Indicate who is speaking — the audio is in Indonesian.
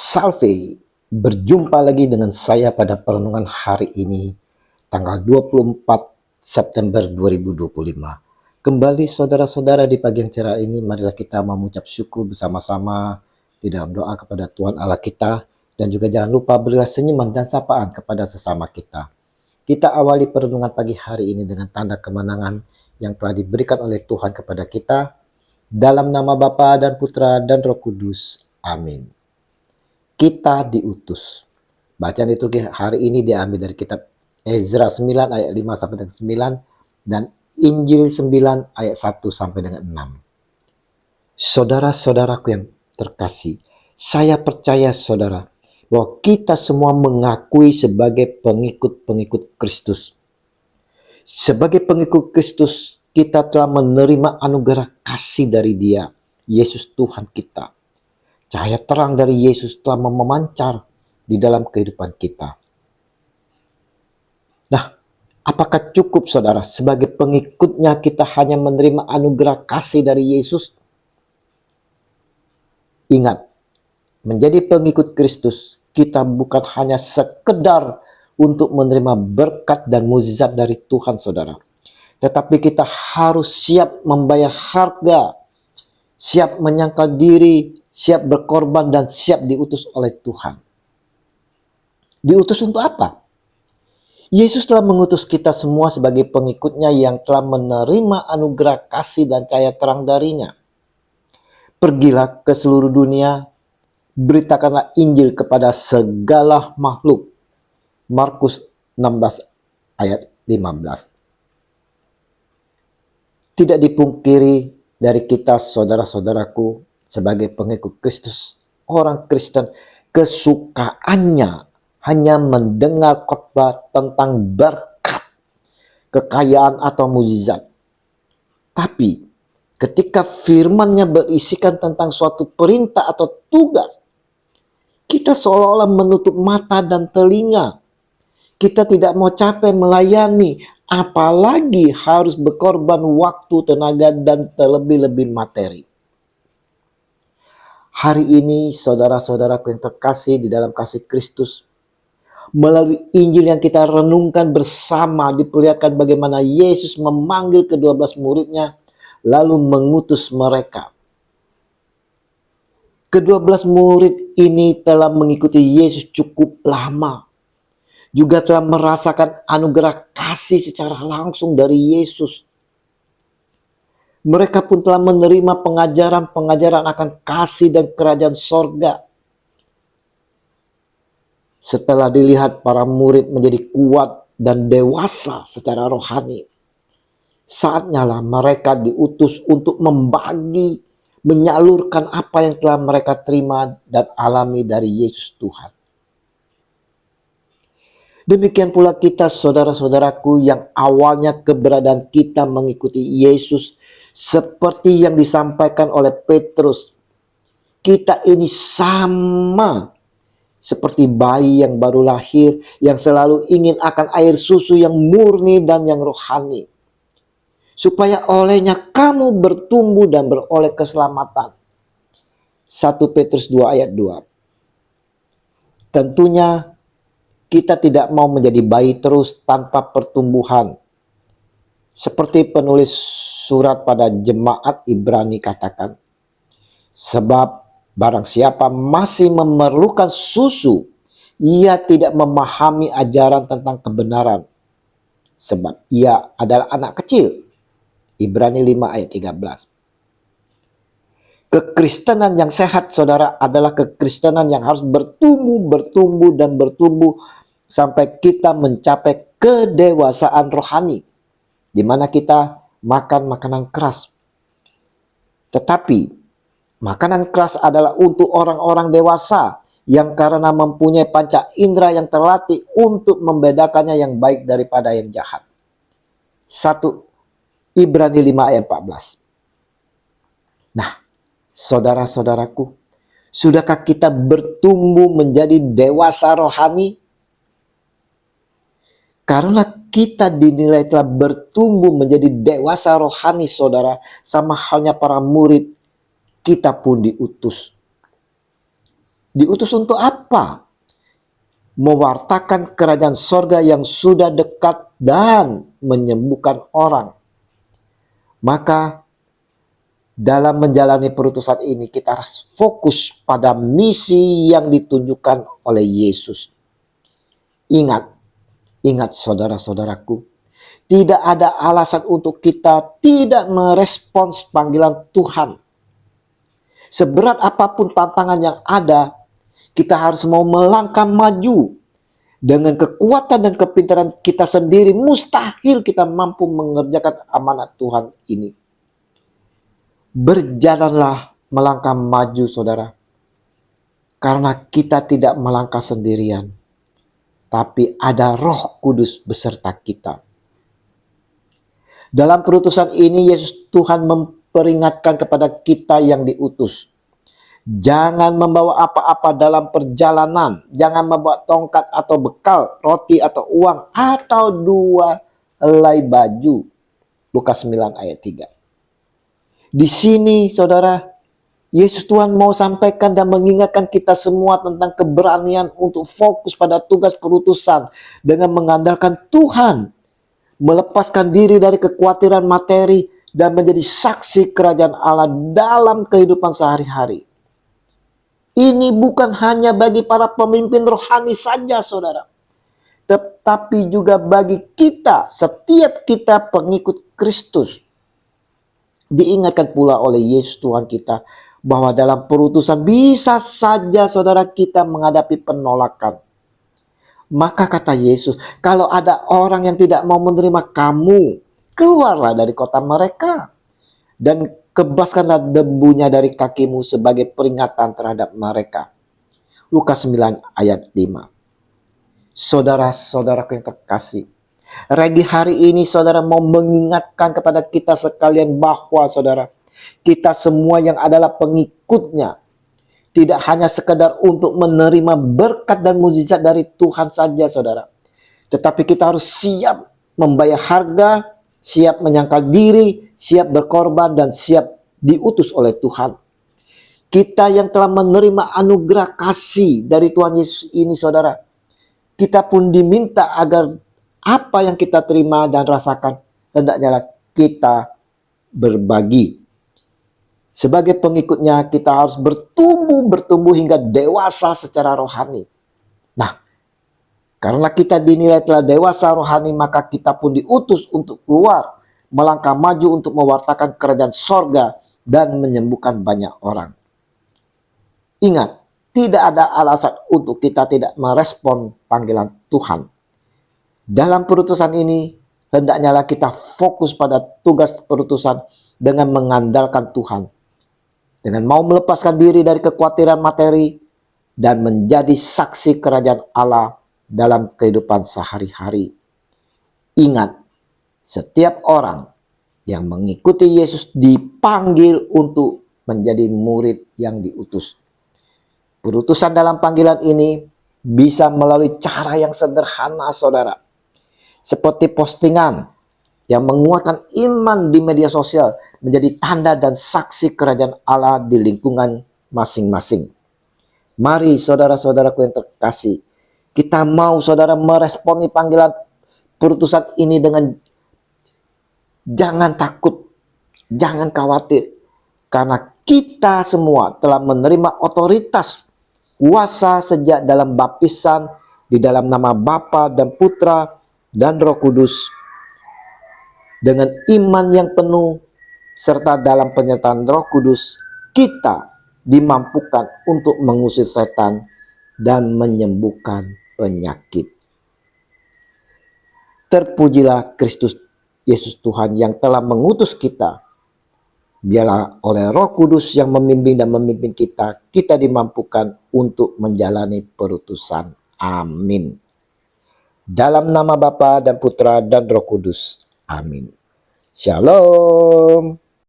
Speaker 1: Salve, berjumpa lagi dengan saya pada perenungan hari ini, tanggal 24 September 2025. Kembali saudara-saudara di pagi yang cerah ini, marilah kita mengucap syukur bersama-sama di dalam doa kepada Tuhan Allah kita, dan juga jangan lupa berilah senyuman dan sapaan kepada sesama kita. Kita awali perenungan pagi hari ini dengan tanda kemenangan yang telah diberikan oleh Tuhan kepada kita, dalam nama Bapa dan Putra dan Roh Kudus. Amin. Kita diutus. Bacaan liturgi hari ini diambil dari kitab Ezra 9 ayat 5 sampai dengan 9 dan Injil 9 ayat 1 sampai dengan 6. Saudara-saudaraku yang terkasih, saya percaya saudara bahwa kita semua mengakui sebagai pengikut-pengikut Kristus. Sebagai pengikut Kristus, kita telah menerima anugerah kasih dari Dia, Yesus Tuhan kita. Cahaya terang dari Yesus telah memancar di dalam kehidupan kita. Nah, apakah cukup saudara sebagai pengikutnya kita hanya menerima anugerah kasih dari Yesus? Ingat, menjadi pengikut Kristus, kita bukan hanya sekedar untuk menerima berkat dan mukjizat dari Tuhan saudara. Tetapi kita harus siap membayar harga, siap menyangkal diri, siap berkorban, dan siap diutus oleh Tuhan. Diutus untuk apa? Yesus telah mengutus kita semua sebagai pengikutnya yang telah menerima anugerah kasih dan cahaya terang darinya. Pergilah ke seluruh dunia, beritakanlah Injil kepada segala makhluk. Markus 16 ayat 15. Tidak dipungkiri dari kita saudara-saudaraku sebagai pengikut Kristus, orang Kristen, kesukaannya hanya mendengar khotbah tentang berkat, kekayaan atau mukjizat. Tapi ketika firman-Nya berisikan tentang suatu perintah atau tugas, kita seolah-olah menutup mata dan telinga. Kita tidak mau capek melayani, apalagi harus berkorban waktu, tenaga, dan terlebih-lebih materi. Hari ini saudara-saudaraku yang terkasih di dalam kasih Kristus, melalui Injil yang kita renungkan bersama, diperlihatkan bagaimana Yesus memanggil ke-12 muridnya lalu mengutus mereka. Ke-12 murid ini telah mengikuti Yesus cukup lama, juga telah merasakan anugerah kasih secara langsung dari Yesus. Mereka pun telah menerima pengajaran-pengajaran akan kasih dan kerajaan sorga. Setelah dilihat para murid menjadi kuat dan dewasa secara rohani, saatnya lah mereka diutus untuk membagi, menyalurkan apa yang telah mereka terima dan alami dari Yesus Tuhan. Demikian pula kita saudara-saudaraku yang awalnya keberadaan kita mengikuti Yesus seperti yang disampaikan oleh Petrus. Kita ini sama seperti bayi yang baru lahir yang selalu ingin akan air susu yang murni dan yang rohani, supaya olehnya kamu bertumbuh dan beroleh keselamatan. 1 Petrus 2 ayat 2. Tentunya kita tidak mau menjadi bayi terus tanpa pertumbuhan. Seperti penulis surat pada jemaat Ibrani katakan, sebab barang siapa masih memerlukan susu, ia tidak memahami ajaran tentang kebenaran, sebab ia adalah anak kecil. Ibrani 5 ayat 13. Kekristenan yang sehat saudara adalah kekristenan yang harus bertumbuh sampai kita mencapai kedewasaan rohani, di mana kita makan makanan keras. Tetapi makanan keras adalah untuk orang-orang dewasa yang karena mempunyai panca indera yang terlatih untuk membedakannya yang baik daripada yang jahat. 1 Ibrani 5 ayat 14. Nah, saudara-saudaraku, sudahkah kita bertumbuh menjadi dewasa rohani? Karena kita dinilai telah bertumbuh menjadi dewasa rohani saudara, sama halnya para murid, kita pun diutus. Diutus untuk apa? Mewartakan kerajaan sorga yang sudah dekat dan menyembuhkan orang. Maka dalam menjalani perutusan ini kita harus fokus pada misi yang ditunjukkan oleh Yesus. Ingat saudara-saudaraku, tidak ada alasan untuk kita tidak merespons panggilan Tuhan. Seberat apapun tantangan yang ada, kita harus mau melangkah maju. Dengan kekuatan dan kepintaran kita sendiri, mustahil kita mampu mengerjakan amanat Tuhan ini. Berjalanlah melangkah maju, saudara. Karena kita tidak melangkah sendirian, tapi ada Roh Kudus beserta kita. Dalam perutusan ini, Yesus Tuhan memperingatkan kepada kita yang diutus. Jangan membawa apa-apa dalam perjalanan. Jangan membawa tongkat atau bekal, roti atau uang, atau 2 helai baju. Lukas 9 ayat 3. Di sini, saudara, Yesus Tuhan mau sampaikan dan mengingatkan kita semua tentang keberanian untuk fokus pada tugas perutusan dengan mengandalkan Tuhan, melepaskan diri dari kekhawatiran materi dan menjadi saksi kerajaan Allah dalam kehidupan sehari-hari. Ini bukan hanya bagi para pemimpin rohani saja, saudara, tetapi juga bagi kita, setiap kita pengikut Kristus. Diingatkan pula oleh Yesus Tuhan kita bahwa dalam perutusan bisa saja saudara kita menghadapi penolakan. Maka kata Yesus, kalau ada orang yang tidak mau menerima kamu, keluarlah dari kota mereka dan kebaskanlah debunya dari kakimu sebagai peringatan terhadap mereka. Lukas 9 ayat 5. Saudara-saudaraku yang terkasih, Regi hari ini saudara mau mengingatkan kepada kita sekalian bahwa saudara, kita semua yang adalah pengikutnya tidak hanya sekedar untuk menerima berkat dan mukjizat dari Tuhan saja, saudara. Tetapi kita harus siap membayar harga, siap menyangkal diri, siap berkorban, dan siap diutus oleh Tuhan. Kita yang telah menerima anugerah kasih dari Tuhan Yesus ini, saudara, kita pun diminta agar apa yang kita terima dan rasakan, hendaknya kita berbagi. Sebagai pengikutnya kita harus bertumbuh hingga dewasa secara rohani. Nah, karena kita dinilai telah dewasa rohani, maka kita pun diutus untuk keluar, melangkah maju untuk mewartakan kerajaan sorga dan menyembuhkan banyak orang. Ingat, tidak ada alasan untuk kita tidak merespon panggilan Tuhan. Dalam perutusan ini, hendaknya kita fokus pada tugas perutusan dengan mengandalkan Tuhan. Dengan mau melepaskan diri dari kekhawatiran materi dan menjadi saksi kerajaan Allah dalam kehidupan sehari-hari. Ingat, setiap orang yang mengikuti Yesus dipanggil untuk menjadi murid yang diutus. Perutusan dalam panggilan ini bisa melalui cara yang sederhana, saudara. Seperti postingan yang menguatkan iman di media sosial menjadi tanda dan saksi kerajaan Allah di lingkungan masing-masing. Mari saudara-saudaraku yang terkasih, kita mau saudara meresponi panggilan perutusan ini dengan jangan takut, jangan khawatir. Karena kita semua telah menerima otoritas kuasa sejak dalam baptisan di dalam nama Bapa dan Putra dan Roh Kudus. Dengan iman yang penuh serta dalam penyertaan Roh Kudus, kita dimampukan untuk mengusir setan dan menyembuhkan penyakit. Terpujilah Kristus Yesus Tuhan yang telah mengutus kita. Biarlah oleh Roh Kudus yang membimbing dan memimpin kita, kita dimampukan untuk menjalani perutusan. Amin. Dalam nama Bapa dan Putra dan Roh Kudus. Amin. Shalom.